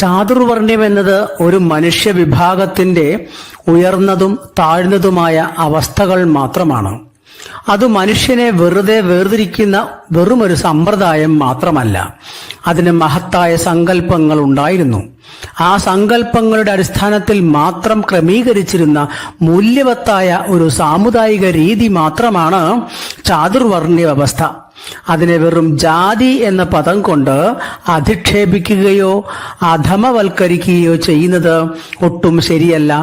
ചാതുർവർണ്ണ്യം എന്നത് ഒരു മനുഷ്യ വിഭാഗത്തിന്റെ ഉയർന്നതും താഴ്ന്നതുമായ അവസ്ഥകൾ മാത്രമാണ്. അത് മനുഷ്യനെ വെറുതെ വേർതിരിക്കുന്ന വെറുമൊരു സമ്പ്രദായം മാത്രമല്ല. അതിന് മഹത്തായ സങ്കല്പങ്ങൾ ഉണ്ടായിരുന്നു. ആ സങ്കല്പങ്ങളുടെ അടിസ്ഥാനത്തിൽ മാത്രം ക്രമീകരിച്ചിരുന്ന മൂല്യവത്തായ ഒരു സാമുദായിക രീതി മാത്രമാണ് ചാതുർവർണ്ണ്യ വ്യവസ്ഥ. അതിനെ വെറും ജാതി എന്ന പദം കൊണ്ട് അധിക്ഷേപിക്കുകയോ അധമവൽക്കരിക്കുകയോ ചെയ്യുന്നത് ഒട്ടും ശരിയല്ല.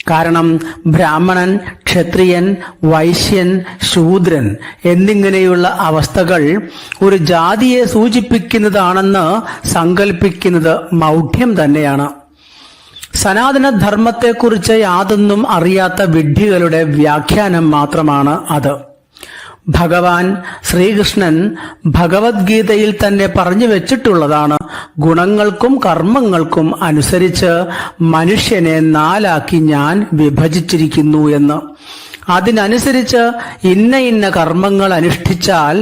കാരണം ബ്രാഹ്മണൻ, ക്ഷത്രിയൻ, വൈശ്യൻ, ശൂദ്രൻ എന്നിങ്ങനെയുള്ള അവസ്ഥകൾ ഒരു ജാതിയെ സൂചിപ്പിക്കുന്നതാണെന്ന് സങ്കല്പിക്കുന്നത് മൗഢ്യം തന്നെയാണ്. സനാതനധർമ്മത്തെക്കുറിച്ച് യാതൊന്നും അറിയാത്ത വിഡ്ഢികളുടെ വ്യാഖ്യാനം മാത്രമാണ് അത്. ഭഗവാൻ ശ്രീകൃഷ്ണൻ ഭഗവത്ഗീതയിൽ തന്നെ പറഞ്ഞു വെച്ചിട്ടുള്ളതാണ്, ഗുണങ്ങൾക്കും കർമ്മങ്ങൾക്കും അനുസരിച്ച് മനുഷ്യനെ 4 ആക്കി ഞാൻ വിഭജിച്ചിരിക്കുന്നു എന്ന്. അതിനനുസരിച്ച് ഇന്ന കർമ്മങ്ങൾ അനുഷ്ഠിച്ചാൽ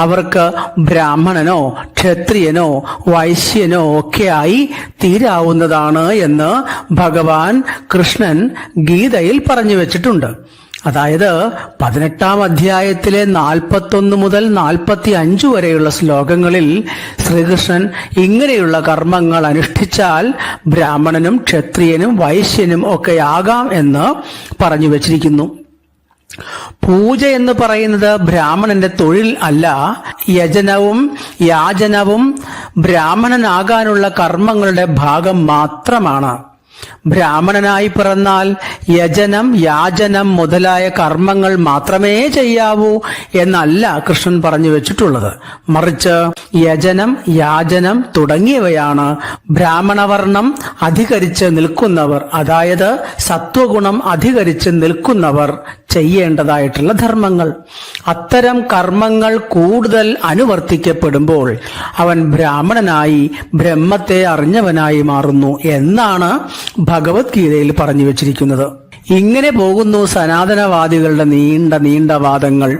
അവർക്ക് ബ്രാഹ്മണനോ ക്ഷത്രിയനോ വൈശ്യനോ ഒക്കെയായി തീരാവുന്നതാണ് എന്ന് ഭഗവാൻ കൃഷ്ണൻ ഗീതയിൽ പറഞ്ഞു വെച്ചിട്ടുണ്ട്. അതായത് 18-ാം അധ്യായത്തിലെ 41 മുതൽ 45 വരെയുള്ള ശ്ലോകങ്ങളിൽ ശ്രീകൃഷ്ണൻ ഇങ്ങനെയുള്ള കർമ്മങ്ങൾ അനുഷ്ഠിച്ചാൽ ബ്രാഹ്മണനും ക്ഷത്രിയനും വൈശ്യനും ഒക്കെയാകാം എന്ന് പറഞ്ഞു വച്ചിരിക്കുന്നു. പൂജ എന്ന് പറയുന്നത് ബ്രാഹ്മണന്റെ തൊഴിൽ അല്ല. യജനവും യാചനവും ബ്രാഹ്മണനാകാനുള്ള കർമ്മങ്ങളുടെ ഭാഗം മാത്രമാണ്. ബ്രാഹ്മണനായി പിറന്നാൽ യജനം യാചനം മുതലായ കർമ്മങ്ങൾ മാത്രമേ ചെയ്യാവൂ എന്നല്ല കൃഷ്ണൻ പറഞ്ഞു വെച്ചിട്ടുള്ളത്. മറിച്ച് യജനം യാചനം തുടങ്ങിയവയാണ് ബ്രാഹ്മണവർണം അധികരിച്ച് നിൽക്കുന്നവർ, അതായത് സത്വഗുണം അധികരിച്ച് നിൽക്കുന്നവർ ചെയ്യേണ്ടതായിട്ടുള്ള ധർമ്മങ്ങൾ. അത്തരം കർമ്മങ്ങൾ കൂടുതൽ അനുവർത്തിക്കപ്പെടുമ്പോൾ അവൻ ബ്രാഹ്മണനായി ബ്രഹ്മത്തെ അറിഞ്ഞവനായി മാറുന്നു എന്നാണ് ഭഗവത്ഗീതയിൽ പറഞ്ഞു വെച്ചിരിക്കുന്നത്. ഇങ്ങനെ പോകുന്നു സനാതനവാദികളുടെ നീണ്ട വാദങ്ങൾ.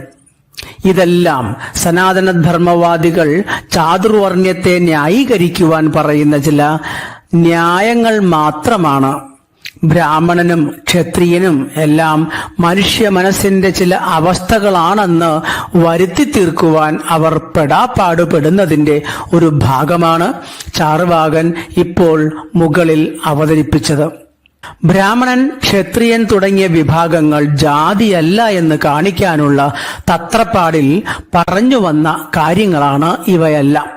ഇതെല്ലാം സനാതനധർമ്മവാദികൾ ചാതുർവർണ്ണ്യത്തെ ന്യായീകരിക്കുവാൻ പറയുന്ന ചില ന്യായങ്ങൾ മാത്രമാണ്. ബ്രാഹ്മണനും ക്ഷത്രിയനും എല്ലാം മനുഷ്യ മനസ്സിന്റെ ചില അവസ്ഥകളാണെന്ന് വരുത്തി തീർക്കുവാൻ അവർ പെടാപ്പാടുപെടുന്നതിന്റെ ഒരു ഭാഗമാണ് ചാർവാകൻ ഇപ്പോൾ മുകളിൽ അവതരിപ്പിച്ചത്. ബ്രാഹ്മണൻ, ക്ഷത്രിയൻ തുടങ്ങിയ വിഭാഗങ്ങൾ ജാതിയല്ല എന്ന് കാണിക്കാനുള്ള തത്രപ്പാടിൽ പറഞ്ഞു വന്ന കാര്യങ്ങളാണ് ഇവയെല്ലാം.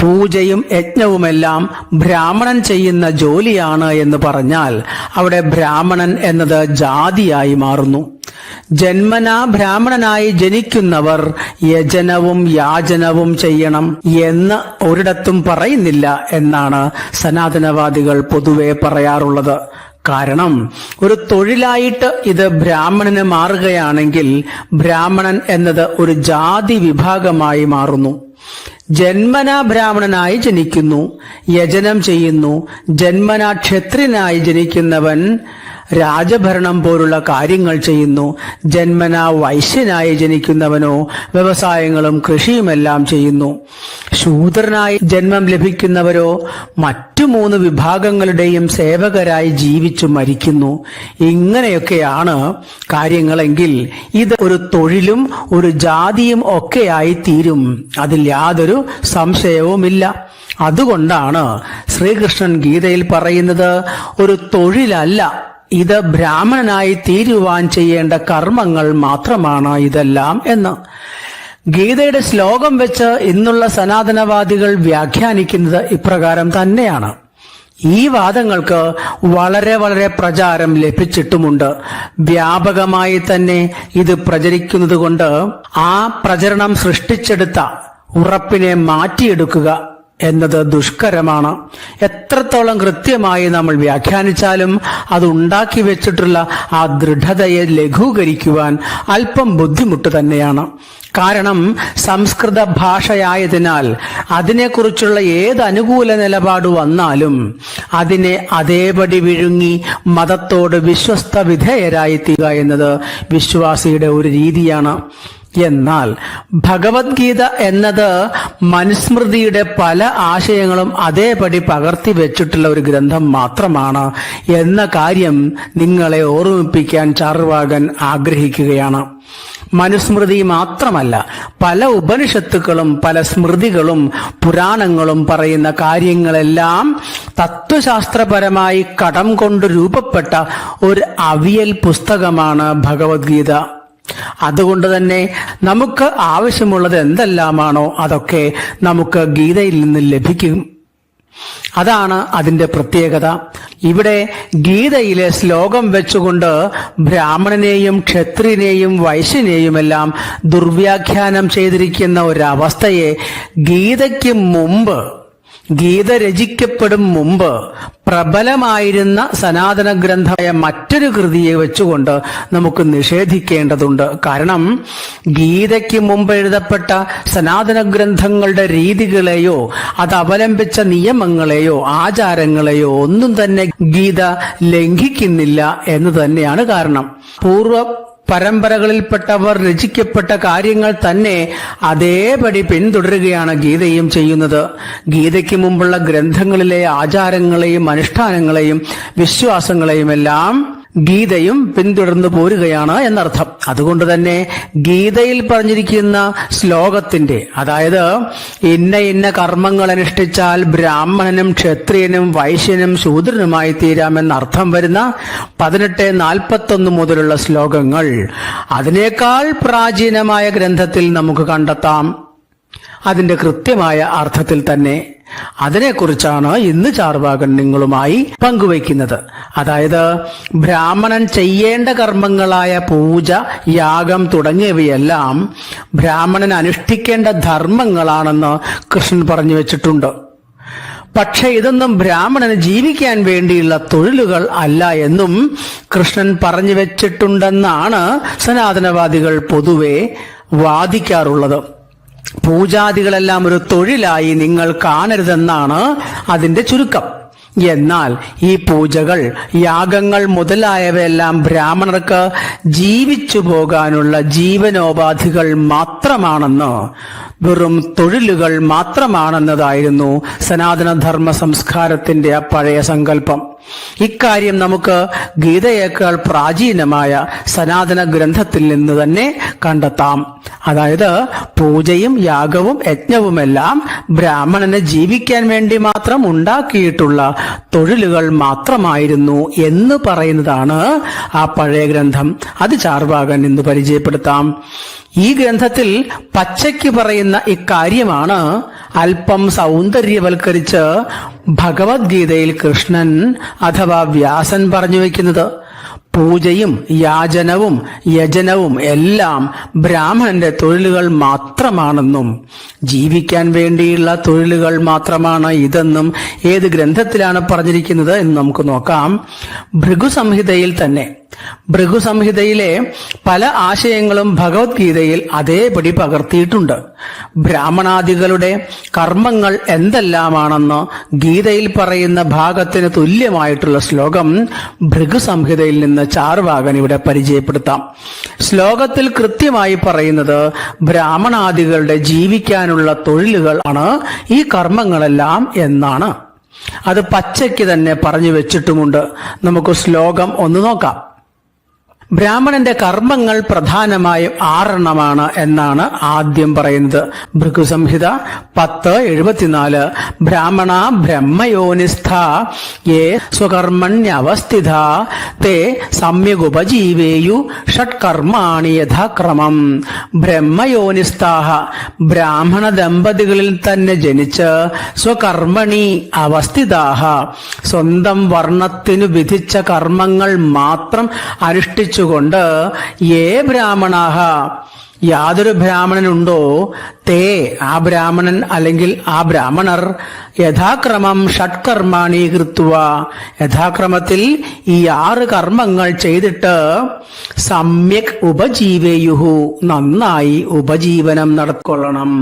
പൂജയും യജ്ഞവുമെല്ലാം ബ്രാഹ്മണൻ ചെയ്യുന്ന ജോലിയാണ് എന്ന് പറഞ്ഞാൽ അവിടെ ബ്രാഹ്മണൻ എന്നത് ജാതിയായി മാറുന്നു. ജന്മനാ ബ്രാഹ്മണനായി ജനിക്കുന്നവർ യജനവും യാചനവും ചെയ്യണം എന്ന് ഒരിടത്തും പറയുന്നില്ല എന്നാണ് സനാതനവാദികൾ പൊതുവെ പറയാറുള്ളത്. കാരണം ഒരു തൊഴിലായിട്ട് ഇത് ബ്രാഹ്മണന് മാറുകയാണെങ്കിൽ ബ്രാഹ്മണൻ എന്നത് ഒരു ജാതി വിഭാഗമായി മാറുന്നു. ജന്മനാ ബ്രാഹ്മണനായി ജനിക്കുന്നു, യജനം ചെയ്യുന്നു. ജന്മനാ ക്ഷത്രിയനായി ജനിക്കുന്നവൻ രാജഭരണം പോലുള്ള കാര്യങ്ങൾ ചെയ്യുന്നു. ജന്മനാ വൈശ്യനായി ജനിക്കുന്നവനോ വ്യവസായങ്ങളും കൃഷിയുമെല്ലാം ചെയ്യുന്നു. ശൂദ്രനായി ജന്മം ലഭിക്കുന്നവരോ മറ്റു 3 വിഭാഗങ്ങളുടെയും സേവകരായി ജീവിച്ചു മരിക്കുന്നു. ഇങ്ങനെയൊക്കെയാണ് കാര്യങ്ങളെങ്കിൽ ഇത് ഒരു തൊഴിലും ഒരു ജാതിയും ഒക്കെയായി തീരും. അതിൽ യാതൊരു സംശയവുമില്ല. അതുകൊണ്ടാണ് ശ്രീകൃഷ്ണൻ ഗീതയിൽ പറയുന്നത് ഒരു തൊഴിലല്ല, ഇത് ബ്രാഹ്മണനായി തീരുവാൻ ചെയ്യേണ്ട കർമ്മങ്ങൾ മാത്രമാണ് ഇതെല്ലാം എന്ന്. ഗീതയുടെ ശ്ലോകം വെച്ച് ഇന്നുള്ള സനാതനവാദികൾ വ്യാഖ്യാനിക്കുന്നത് ഇപ്രകാരം തന്നെയാണ്. ഈ വാദങ്ങൾക്ക് വളരെ പ്രചാരം ലഭിച്ചിട്ടുമുണ്ട്. വ്യാപകമായി തന്നെ ഇത് പ്രചരിക്കുന്നത് കൊണ്ട് ആ പ്രചരണം സൃഷ്ടിച്ചെടുത്ത ഉറപ്പിനെ മാറ്റിയെടുക്കുക എന്നത് ദുഷ്കരമാണ്. എത്രത്തോളം കൃത്യമായി നമ്മൾ വ്യാഖ്യാനിച്ചാലും അത് ഉണ്ടാക്കി വെച്ചിട്ടുള്ള ആ ദൃഢതയെ ലഘൂകരിക്കുവാൻ അല്പം ബുദ്ധിമുട്ട് തന്നെയാണ്. കാരണം സംസ്കൃത ഭാഷയായതിനാൽ അതിനെക്കുറിച്ചുള്ള ഏത് അനുകൂല നിലപാട് വന്നാലും അതിനെ അതേപടി വിഴുങ്ങി മതത്തോട് വിശ്വസ്ത വിധേയരായി തീരുക എന്നത് വിശ്വാസിയുടെ ഒരു രീതിയാണ്. എന്നാൽ ഭഗവത്ഗീത എന്നത് മനുസ്മൃതിയുടെ പല ആശയങ്ങളും അതേപടി പകർത്തി വെച്ചിട്ടുള്ള ഒരു ഗ്രന്ഥം മാത്രമാണ് എന്ന കാര്യം നിങ്ങളെ ഓർമ്മിപ്പിക്കാൻ ചാർവാകൻ ആഗ്രഹിക്കുകയാണ്. മനുസ്മൃതി മാത്രമല്ല, പല ഉപനിഷത്തുക്കളും പല സ്മൃതികളും പുരാണങ്ങളും പറയുന്ന കാര്യങ്ങളെല്ലാം തത്വശാസ്ത്രപരമായി കടം കൊണ്ട് രൂപപ്പെട്ട ഒരു അവിയൽ പുസ്തകമാണ് ഭഗവത്ഗീത. അതുകൊണ്ട് തന്നെ നമുക്ക് ആവശ്യമുള്ളത് എന്തെല്ലാമാണോ അതൊക്കെ നമുക്ക് ഗീതയിൽ നിന്ന് ലഭിക്കും. അതാണ് അതിന്റെ പ്രത്യേകത. ഇവിടെ ഗീതയിലെ ശ്ലോകം വെച്ചുകൊണ്ട് ബ്രാഹ്മണനെയും ക്ഷത്രിയനെയും വൈശ്യനെയുമെല്ലാം ദുർവ്യാഖ്യാനം ചെയ്തിരിക്കുന്ന ഒരവസ്ഥയെ ഗീത രചിക്കപ്പെടും മുമ്പ് പ്രബലമായിരുന്ന സനാതന ഗ്രന്ഥമായ മറ്റൊരു കൃതിയെ വെച്ചുകൊണ്ട് നമുക്ക് നിഷേധിക്കേണ്ടതുണ്ട്. കാരണം ഗീതയ്ക്ക് മുമ്പ് എഴുതപ്പെട്ട സനാതന ഗ്രന്ഥങ്ങളുടെ രീതികളെയോ അത് അവലംബിച്ച നിയമങ്ങളെയോ ആചാരങ്ങളെയോ ഒന്നും തന്നെ ഗീത ലംഘിക്കുന്നില്ല എന്ന് തന്നെയാണ് കാരണം. പൂർവ പരമ്പരകളിൽപ്പെട്ടവർ രചിക്കപ്പെട്ട കാര്യങ്ങൾ തന്നെ അതേപടി പിന്തുടരുകയാണ് ഗീതയും ചെയ്യുന്നത്. ഗീതയ്ക്ക് മുമ്പുള്ള ഗ്രന്ഥങ്ങളിലെ ആചാരങ്ങളെയും അനുഷ്ഠാനങ്ങളെയും വിശ്വാസങ്ങളെയും ഗീതയും പിന്തുടർന്നു പോരുകയാണ് എന്നർത്ഥം. അതുകൊണ്ട് തന്നെ ഗീതയിൽ പറഞ്ഞിരിക്കുന്ന ശ്ലോകത്തിന്റെ, അതായത് ഇന്ന കർമ്മങ്ങൾ അനുഷ്ഠിച്ചാൽ ബ്രാഹ്മണനും ക്ഷത്രിയനും വൈശ്യനും ശൂദ്രനുമായി തീരാമെന്നർത്ഥം വരുന്ന 18:41 മുതലുള്ള ശ്ലോകങ്ങൾ അതിനേക്കാൾ പ്രാചീനമായ ഗ്രന്ഥത്തിൽ നമുക്ക് കണ്ടെത്താം. അതിന്റെ കൃത്യമായ അർത്ഥത്തിൽ തന്നെ. അതിനെക്കുറിച്ചാണ് ഇന്ന് ചാർവാകൻ നിങ്ങളുമായി പങ്കുവയ്ക്കുന്നത്. അതായത് ബ്രാഹ്മണൻ ചെയ്യേണ്ട കർമ്മങ്ങളായ പൂജ, യാഗം തുടങ്ങിയവയെല്ലാം ബ്രാഹ്മണൻ അനുഷ്ഠിക്കേണ്ട ധർമ്മങ്ങളാണെന്ന് കൃഷ്ണൻ പറഞ്ഞു വെച്ചിട്ടുണ്ട്. പക്ഷെ ഇതൊന്നും ബ്രാഹ്മണന് ജീവിക്കാൻ വേണ്ടിയുള്ള തൊഴിലുകൾ അല്ല എന്നും കൃഷ്ണൻ പറഞ്ഞു വെച്ചിട്ടുണ്ടെന്നാണ് സനാതനവാദികൾ പൊതുവെ വാദിക്കാറുള്ളത്. പൂജാദികളെല്ലാം ഒരു തൊഴിലായി നിങ്ങൾ കാണരുതെന്നാണ് അതിന്റെ ചുരുക്കം. എന്നാൽ ഈ പൂജകൾ, യാഗങ്ങൾ മുതലായവയെല്ലാം ബ്രാഹ്മണർക്ക് ജീവിച്ചു പോകാനുള്ള ജീവനോപാധികൾ മാത്രമാണെന്ന്, വെറും തൊഴിലുകൾ മാത്രമാണെന്നതായിരുന്നു സനാതനധർമ്മ സംസ്കാരത്തിന്റെ ആ പഴയ സങ്കല്പം. ഇക്കാര്യം നമുക്ക് ഗീതയേക്കാൾ പ്രാചീനമായ സനാതന ഗ്രന്ഥത്തിൽ നിന്ന് തന്നെ കണ്ടെത്താം. അതായത് പൂജയും യാഗവും യജ്ഞവുമെല്ലാം ബ്രാഹ്മണന് ജീവിക്കാൻ വേണ്ടി മാത്രം ഉണ്ടാക്കിയിട്ടുള്ള തൊഴിലുകൾ മാത്രമായിരുന്നു എന്ന് പറയുന്നതാണ് ആ പഴയ ഗ്രന്ഥം. അത് ചാർവാകൻ ഇന്ന് പരിചയപ്പെടുത്താം. ഈ ഗ്രന്ഥത്തിൽ പച്ചയ്ക്ക് പറയുന്ന ഇക്കാര്യമാണ് അല്പം സൗന്ദര്യവൽക്കരിച്ച് ഭഗവത്ഗീതയിൽ കൃഷ്ണൻ അഥവാ വ്യാസൻ പറഞ്ഞു വയ്ക്കുന്നത്. പൂജയും യാചനവും യജനവും എല്ലാം ബ്രാഹ്മണന്റെ തൊഴിലുകൾ മാത്രമാണെന്നും ജീവിക്കാൻ വേണ്ടിയുള്ള തൊഴിലുകൾ മാത്രമാണ് ഇതെന്നും ഏത് ഗ്രന്ഥത്തിലാണ് പറഞ്ഞിരിക്കുന്നത് എന്ന് നമുക്ക് നോക്കാം. ഭൃഗുസംഹിതയിൽ തന്നെ. ഭൃഗുസംഹിതയിലെ പല ആശയങ്ങളും ഭഗവത്ഗീതയിൽ അതേപടി പകർത്തിയിട്ടുണ്ട്. ബ്രാഹ്മണാദികളുടെ കർമ്മങ്ങൾ എന്തെല്ലാമാണെന്ന് ഗീതയിൽ പറയുന്ന ഭാഗത്തിന് തുല്യമായിട്ടുള്ള ശ്ലോകം ഭൃഗുസംഹിതയിൽ നിന്ന് ചാർവാകൻ ഇവിടെ പരിചയപ്പെടുത്താം. ശ്ലോകത്തിൽ കൃത്യമായി പറയുന്നത് ബ്രാഹ്മണാദികളുടെ ജീവിക്കാനുള്ള തൊഴിലുകൾ ആണ് ഈ കർമ്മങ്ങളെല്ലാം എന്നാണ്. അത് പച്ചയ്ക്ക് തന്നെ പറഞ്ഞു വെച്ചിട്ടുമുണ്ട്. നമുക്ക് ശ്ലോകം ഒന്ന് നോക്കാം. ബ്രാഹ്മണന്റെ കർമ്മങ്ങൾ പ്രധാനമായും 6 എന്നാണ് ആദ്യം പറയുന്നത്. ഭൃഗുസംഹിത 10:74. ബ്രാഹ്മണ ബ്രഹ്മയോനിസ്ഥ യേ സ്വകർമ്മണ്യവസ്ഥിത തേ സമ്യഗുപജീവേയു ഷട്കർമാണി യഥാക്രമം. ബ്രഹ്മയോനിസ്ഥാഹ, ബ്രാഹ്മണ ദമ്പതികളിൽ തന്നെ ജനിച്ച് സ്വകർമ്മണി അവസ്ഥിതാഹ, സ്വന്തം വർണ്ണത്തിനു വിധിച്ച കർമ്മങ്ങൾ മാത്രം അനുഷ്ഠിച്ചുകൊണ്ട് ഏ ബ്രാഹ്മണാഹ, യാതൊരു ബ്രാഹ്മണനുണ്ടോ, തേ ആ ബ്രാഹ്മണൻ അല്ലെങ്കിൽ ആ ബ്രാഹ്മണർ യഥാക്രമം ഷട്കർമാണി കൃത്വ, യഥാക്രമത്തിൽ ഈ 6 കർമ്മങ്ങൾ ചെയ്തിട്ട് സമ്യക് ഉപജീവേയുഹു, നന്നായി ഉപജീവനം നടക്കൊള്ളണം.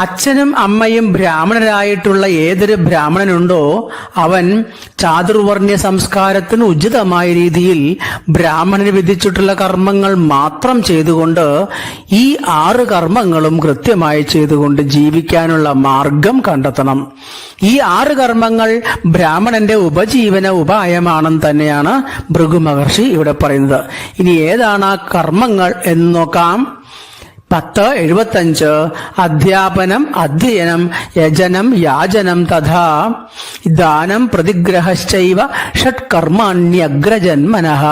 അച്ഛനും അമ്മയും ബ്രാഹ്മണരായിട്ടുള്ള ഏതൊരു ബ്രാഹ്മണനുണ്ടോ അവൻ ചാതുർവർണ്ണ്യ സംസ്കാരത്തിന് ഉചിതമായ രീതിയിൽ ബ്രാഹ്മണന് വിധിച്ചിട്ടുള്ള കർമ്മങ്ങൾ മാത്രം ചെയ്തുകൊണ്ട് ഈ 6 കർമ്മങ്ങളും കൃത്യമായി ചെയ്തുകൊണ്ട് ജീവിക്കാനുള്ള മാർഗം കണ്ടെത്തണം. ഈ 6 കർമ്മങ്ങൾ ബ്രാഹ്മണന്റെ ഉപജീവന ഉപായമാണെന്ന് തന്നെയാണ് ഭൃഗു മഹർഷി ഇവിടെ പറയുന്നത്. ഇനി ഏതാണ് ആ കർമ്മങ്ങൾ എന്ന് നോക്കാം. 10:75 അധ്യാപനം, അധ്യയനം, യജനം, യാചനം തഥാ ദാനം പ്രതിഗ്രഹശ്ചൈവ ഷട്കർമാണ്യഗ്രജന്മനഃ.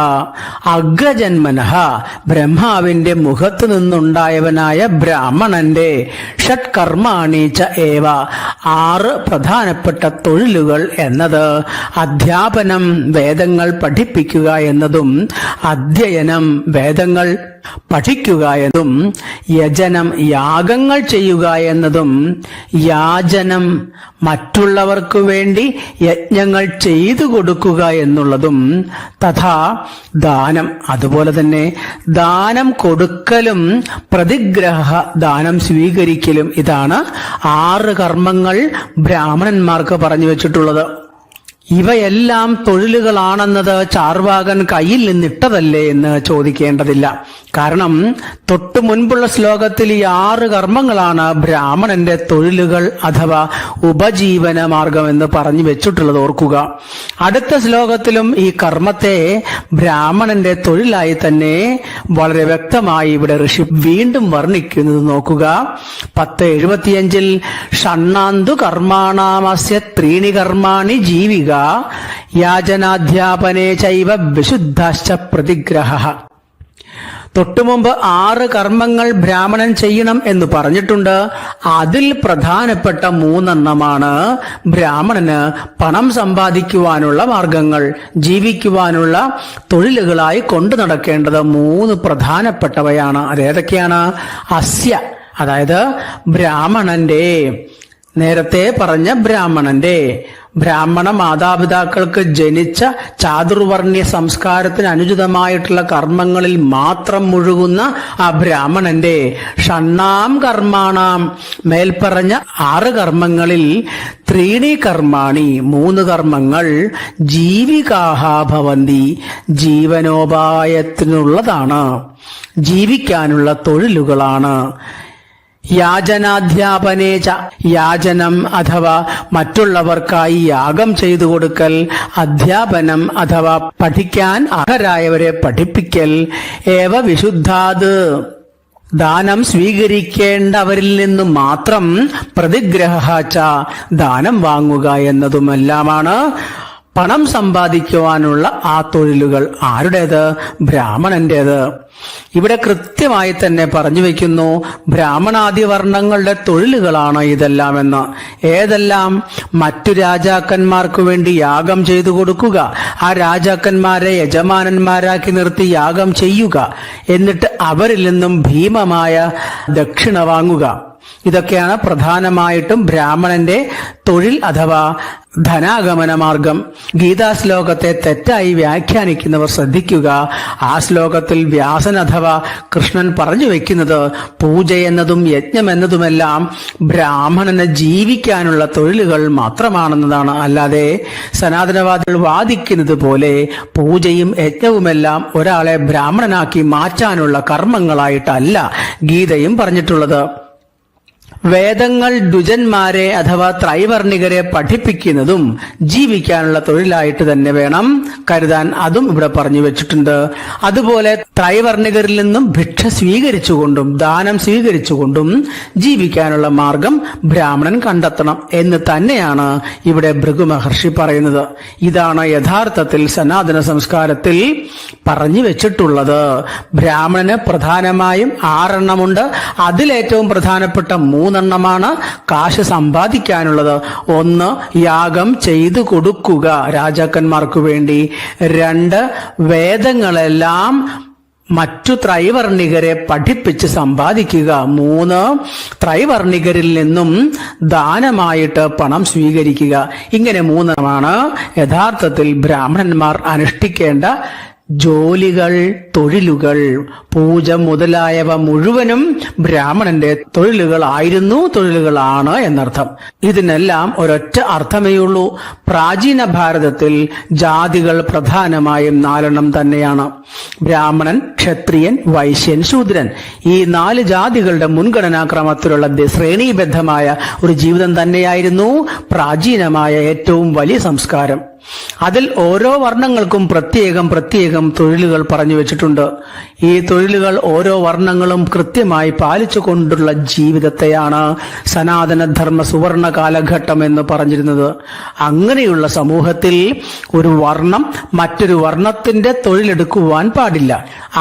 അഗ്രജന്മനഃ ബ്രഹ്മാവിന്റെ മുഖത്തു നിന്നുണ്ടായവനായ ബ്രാഹ്മണന്റെ ഷട്കർമാണി ച ഏവ 6 പ്രധാനപ്പെട്ട തൊഴിലുകൾ എന്നത് അധ്യാപനം വേദങ്ങൾ പഠിപ്പിക്കുക എന്നതും, അധ്യയനം വേദങ്ങൾ പഠിക്കുക എന്നതും, യജനം യാഗങ്ങൾ ചെയ്യുക എന്നതും, യാചനം മറ്റുള്ളവർക്കു വേണ്ടി യജ്ഞങ്ങൾ ചെയ്തു കൊടുക്കുക എന്നുള്ളതും, തഥാ ദാനം അതുപോലെ തന്നെ ദാനം കൊടുക്കലും, പ്രതിഗ്രഹ ദാനം സ്വീകരിക്കലും. ഇതാണ് 6 കർമ്മങ്ങൾ ബ്രാഹ്മണന്മാർക്ക് പറഞ്ഞു വെച്ചിട്ടുള്ളത്. ഇവയെല്ലാം തൊഴിലുകളാണെന്നത് ചാർവാകൻ കയ്യിൽ നിന്നിട്ടതല്ലേ എന്ന് ചോദിക്കേണ്ടതില്ല. കാരണം തൊട്ടു മുൻപുള്ള ശ്ലോകത്തിൽ ഈ 6 കർമ്മങ്ങളാണ് ബ്രാഹ്മണന്റെ തൊഴിലുകൾ അഥവാ ഉപജീവന മാർഗം എന്ന് പറഞ്ഞു വെച്ചിട്ടുള്ളത് ഓർക്കുക. അടുത്ത ശ്ലോകത്തിലും ഈ കർമ്മത്തെ ബ്രാഹ്മണന്റെ തൊഴിലായി തന്നെ വളരെ വ്യക്തമായി ഇവിടെ ഋഷി വീണ്ടും വർണ്ണിക്കുന്നത് നോക്കുക. 10:75 ഷണ്ണാന്തു കർമാണാമസ്യ 3 കർമാണി ജീവിക യാചനാധ്യാപനേ ചൈവ വിശുദ്ധാശ്ച പ്രതിഗ്രഹഃ. തൊട്ടുമുമ്പ് 6 കർമ്മങ്ങൾ ബ്രാഹ്മണൻ ചെയ്യണം എന്ന് പറഞ്ഞിട്ടുണ്ട്. അതിൽ പ്രധാനപ്പെട്ട 3 ബ്രാഹ്മണന് പണം സമ്പാദിക്കുവാനുള്ള മാർഗങ്ങൾ, ജീവിക്കുവാനുള്ള തൊഴിലുകളായി കൊണ്ടു നടക്കേണ്ടത് 3 പ്രധാനപ്പെട്ടവയാണ്. അതേതൊക്കെയാണ്? അസ്യ അതായത് ബ്രാഹ്മണന്റെ, നേരത്തെ പറഞ്ഞ ബ്രാഹ്മണന്റെ, ബ്രാഹ്മണ മാതാപിതാക്കൾക്ക് ജനിച്ച ചാതുർവർണ്ണ്യ സംസ്കാരത്തിന് അനുചിതമായിട്ടുള്ള കർമ്മങ്ങളിൽ മാത്രം മുഴുകുന്ന ആ ബ്രാഹ്മണന്റെ ഷണ്ണാം കർമാണാം മേൽപ്പറഞ്ഞ 6 കർമ്മങ്ങളിൽ 3 കർമാണി 3 കർമ്മങ്ങൾ ജീവികാഹ ഭവന്തി ജീവനോപായത്തിനുള്ളതാണ്, ജീവിക്കാനുള്ള തൊഴിലുകളാണ്. യാചനാധ്യാപനേച യാചനം അഥവാ മറ്റുള്ളവർക്കായി യാഗം ചെയ്തു കൊടുക്കൽ, അധ്യാപനം അഥവാ പഠിക്കാൻ അർഹരായവരെ പഠിപ്പിക്കൽ, ഏവ വിശുദ്ധാത് ദാനം സ്വീകരിക്കേണ്ടവരിൽ നിന്നും മാത്രം പ്രതിഗ്രഹച്ച ദാനം വാങ്ങുക എന്നതുമെല്ലാമാണ് പണം സമ്പാദിക്കുവാനുള്ള ആ തൊഴിലുകൾ. ആരുടേത്? ബ്രാഹ്മണന്റേത്. ഇവിടെ കൃത്യമായി തന്നെ പറഞ്ഞു വയ്ക്കുന്നു ബ്രാഹ്മണാദി വർണ്ണങ്ങളുടെ തൊഴിലുകളാണ് ഇതെല്ലാം എന്ന്. ഏതെല്ലാം? മറ്റു രാജാക്കന്മാർക്കു വേണ്ടി യാഗം ചെയ്തു കൊടുക്കുക, ആ രാജാക്കന്മാരെ യജമാനന്മാരാക്കി നിർത്തി യാഗം ചെയ്യുക, എന്നിട്ട് അവരിൽ നിന്നും ഭീമമായ ദക്ഷിണ വാങ്ങുക. ഇതൊക്കെയാണ് പ്രധാനമായിട്ടും ബ്രാഹ്മണന്റെ തൊഴിൽ അഥവാ ധനാഗമന മാർഗം. ഗീതാശ്ലോകത്തെ തെറ്റായി വ്യാഖ്യാനിക്കുന്നവർ ശ്രദ്ധിക്കുക. ആ ശ്ലോകത്തിൽ വ്യാസൻ അഥവാ കൃഷ്ണൻ പറഞ്ഞു വെക്കുന്നത് പൂജ എന്നതും യജ്ഞം എന്നതുമെല്ലാം ബ്രാഹ്മണന് ജീവിക്കാനുള്ള തൊഴിലുകൾ മാത്രമാണെന്നതാണ്. അല്ലാതെ സനാതനവാദികൾ വാദിക്കുന്നത് പോലെ പൂജയും യജ്ഞവുമെല്ലാം ഒരാളെ ബ്രാഹ്മണനാക്കി മാറ്റാനുള്ള കർമ്മങ്ങളായിട്ടല്ല ഗീതയും പറഞ്ഞിട്ടുള്ളത്. വേദങ്ങൾ ദ്വിജന്മാരെ അഥവാ ത്രൈവർണികരെ പഠിപ്പിക്കുന്നതും ജീവിക്കാനുള്ള തൊഴിലായിട്ട് തന്നെ വേണം കരുതാൻ. അതും ഇവിടെ പറഞ്ഞു വെച്ചിട്ടുണ്ട്. അതുപോലെ ത്രൈവർണികരിൽ നിന്നും ഭിക്ഷ സ്വീകരിച്ചുകൊണ്ടും ദാനം സ്വീകരിച്ചുകൊണ്ടും ജീവിക്കാനുള്ള മാർഗം ബ്രാഹ്മണൻ കണ്ടെത്തണം എന്ന് തന്നെയാണ് ഇവിടെ ഭൃഗു മഹർഷി പറയുന്നത്. ഇതാണ് യഥാർത്ഥത്തിൽ സനാതന സംസ്കാരത്തിൽ പറഞ്ഞു വെച്ചിട്ടുള്ളത്. ബ്രാഹ്മണന് പ്രധാനമായും 6 എണ്ണമുണ്ട്. അതിലേറ്റവും പ്രധാനപ്പെട്ട 3 എണ്ണമാണ് കാശ് സമ്പാദിക്കാനുള്ളത്. 1 യാഗം ചെയ്തു കൊടുക്കുക രാജാക്കന്മാർക്കു വേണ്ടി. 2 വേദങ്ങളെല്ലാം മറ്റു ത്രൈവർണികരെ പഠിപ്പിച്ച് സമ്പാദിക്കുക. 3 ത്രൈവർണികരിൽ നിന്നും ദാനമായിട്ട് പണം സ്വീകരിക്കുക. ഇങ്ങനെ 3 യഥാർത്ഥത്തിൽ ബ്രാഹ്മണന്മാർ അനുഷ്ഠിക്കേണ്ട ജോലികൾ, തൊഴിലുകൾ, പൂജ മുതലായവ മുഴുവനും ബ്രാഹ്മണന്റെ തൊഴിലുകളായിരുന്നു, തൊഴിലുകളാണ് എന്നർത്ഥം. ഇതിനെല്ലാം ഒരൊറ്റ അർത്ഥമേയുള്ളൂ. പ്രാചീന ഭാരതത്തിൽ ജാതികൾ പ്രധാനമായും 4 തന്നെയാണ്: ബ്രാഹ്മണൻ, ക്ഷത്രിയൻ, വൈശ്യൻ, ശൂദ്രൻ. ഈ 4 ജാതികളുടെ മുൻഗണനാക്രമത്തിലുള്ള ശ്രേണീബദ്ധമായ ഒരു ജീവിതം തന്നെയായിരുന്നു പ്രാചീനമായ ഏറ്റവും വലിയ സംസ്കാരം. അതിൽ ഓരോ വർണ്ണങ്ങൾക്കും പ്രത്യേകം തൊഴിലുകൾ പറഞ്ഞു വെച്ചിട്ടുണ്ട്. ഈ തൊഴിലുകൾ ഓരോ വർണ്ണങ്ങളും കൃത്യമായി പാലിച്ചുകൊണ്ടുള്ള ജീവിതത്തെയാണ് സനാതനധർമ്മ സുവർണ കാലഘട്ടം എന്ന് പറഞ്ഞിരുന്നത്. അങ്ങനെയുള്ള സമൂഹത്തിൽ ഒരു വർണ്ണം മറ്റൊരു വർണ്ണത്തിന്റെ തൊഴിലെടുക്കുവാൻ പാടില്ല.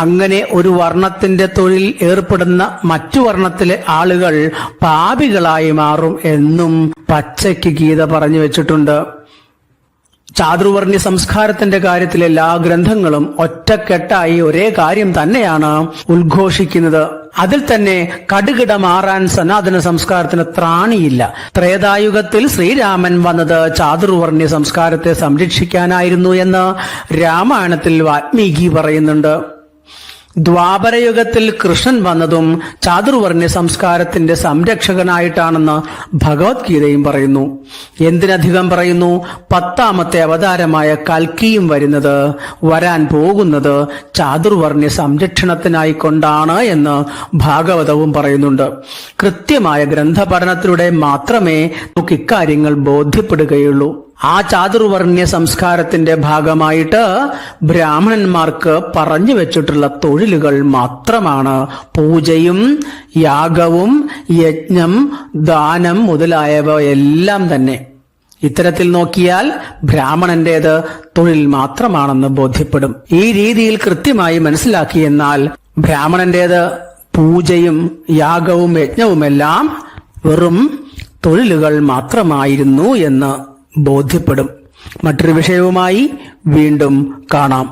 അങ്ങനെ ഒരു വർണ്ണത്തിന്റെ തൊഴിൽ ഏർപ്പെടുന്ന മറ്റു വർണ്ണത്തിലെ ആളുകൾ പാപികളായി മാറും എന്നും പച്ചയ്ക്ക് ഗീത പറഞ്ഞു വെച്ചിട്ടുണ്ട്. ചാതുർവർണ്ണ്യ സംസ്കാരത്തിന്റെ കാര്യത്തിൽ എല്ലാ ഗ്രന്ഥങ്ങളും ഒറ്റക്കെട്ടായി ഒരേ കാര്യം തന്നെയാണ് ഉദ്ഘോഷിക്കുന്നത്. അതിൽ തന്നെ കടുകിട മാറാൻ സനാതന സംസ്കാരത്തിന് ത്രാണിയില്ല. ത്രേതായുഗത്തിൽ ശ്രീരാമൻ വന്നത് ചാതുർവർണ്ണ്യ സംസ്കാരത്തെ സംരക്ഷിക്കാനായിരുന്നു എന്ന് രാമായണത്തിൽ വാൽമീകി പറയുന്നുണ്ട്. ദ്വാപരയുഗത്തിൽ കൃഷ്ണൻ വന്നതും ചാതുർവർണ്ണ്യ സംസ്കാരത്തിന്റെ സംരക്ഷകനായിട്ടാണെന്ന് ഭഗവത്ഗീതയും പറയുന്നു. എന്തിനധികം പറയുന്നു, 10ാമത്തെ അവതാരമായ കൽക്കിയും വരാൻ പോകുന്നത് ചാതുർവർണ്ണ്യ സംരക്ഷണത്തിനായിക്കൊണ്ടാണ് എന്ന് ഭാഗവതവും പറയുന്നുണ്ട്. കൃത്യമായ ഗ്രന്ഥപഠനത്തിലൂടെ മാത്രമേ നമുക്ക് ഇക്കാര്യങ്ങൾ ബോധ്യപ്പെടുകയുള്ളൂ. ആ ചാതുർവർണ്ണ്യ സംസ്കാരത്തിന്റെ ഭാഗമായിട്ട് ബ്രാഹ്മണന്മാർക്ക് പറഞ്ഞു വെച്ചിട്ടുള്ള തൊഴിലുകൾ മാത്രമാണ് പൂജയും യാഗവും യജ്ഞം, ദാനം മുതലായവ എല്ലാം തന്നെ. ഇത്തരത്തിൽ നോക്കിയാൽ ബ്രാഹ്മണന്റേത് തൊഴിൽ മാത്രമാണെന്ന് ബോധ്യപ്പെടും. ഈ രീതിയിൽ കൃത്യമായി മനസ്സിലാക്കിയെന്നാൽ ബ്രാഹ്മണന്റേത് പൂജയും യാഗവും യജ്ഞവുമെല്ലാം വെറും തൊഴിലുകൾ മാത്രമായിരുന്നു എന്ന് ബോധ്യപ്പെടും. മറ്റൊരു വിഷയവുമായി വീണ്ടും കാണാം.